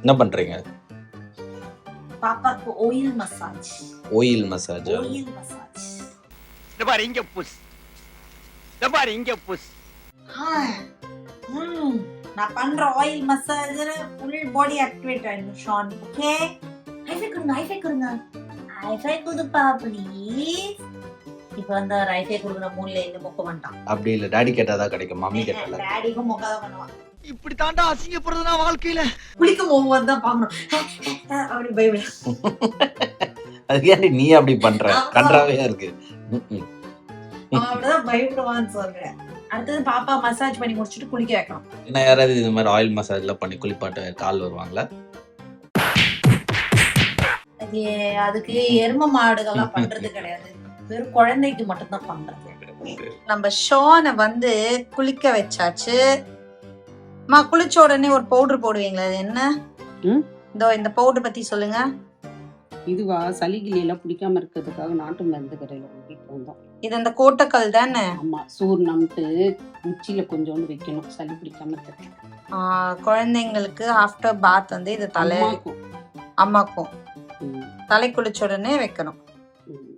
என்ன பண்றீங்க? பாப்பாக்கு oil massage. Oil massage. Oil massage. இந்த பாரு இங்க புஷ். இந்த பாரு இங்க புஷ். நான் பண்ற ஆயில் மசாஜ்ல ஃபுல் பாடி ஆக்டிவேட் ஆயிடும் ஷான். ஓகே, ஹைஃபை கொடுங்க. ஹைஃபை கொடுப்பா ப்ளீஸ். இப்போ வந்து ஹைஃபை கொடுக்குற மூலையில இந்த மொக்க மாட்டான். அப்படி இல்ல, டாடி கேட்டாதான் கிடைக்கும், மம்மி கேட்டால. டாடிக்கும் மொக்க தான் பண்ணுவான். இப்படி தாண்டா அசிங்கப்படுறதுனா வாழ்க்கையில. குளிக்கும் போது தான் பாக்கணும். அப்படி பைபிள். அதுக்கு ஏன்டி நீ அப்படி பண்ற? கன்றாவையா இருக்கு. அப்படிதான் பயப்படுவான்னு சொல்றேன். அடுத்தது பாப்பா மசாஜ் பண்ணி முடிச்சுட்டு குளிக்க வைக்கணும். என்ன யாராவது இந்த மாதிரி ஆயில் மசாஜ்லாம் பண்ணி குளிப்பாட்ட கால் வருவாங்களா? அதுக்கு எரும மாடுகள்லாம் பண்றது கிடையாது, வெறும் குழந்தைக்கு மட்டும் தான் பண்றது. நம்ம ஷோனை வந்து குளிக்க வச்சாச்சு. குளிச்ச உடனே ஒரு பவுடர் போடுவீங்களா? அது என்ன? இதோ இந்த பவுடர் பத்தி சொல்லுங்க. இதுவா, சளிகிளி எல்லாம் பிடிக்காம இருக்கிறதுக்காக நாட்டு மருந்து கடையில வாங்கிட்டு வந்தோம். இது அந்த கோட்டக்கல் தானே? ஆமா, சூர்ணம்ட்டு உச்சியில கொஞ்சோண்டு வைக்கணும், சளி பிடிக்காம இருக்கு. குழந்தைங்களுக்கு ஆஃப்டர் பாத் வந்து இது அம்மாக்கும் தலை குளிச்ச உடனே வைக்கணும்.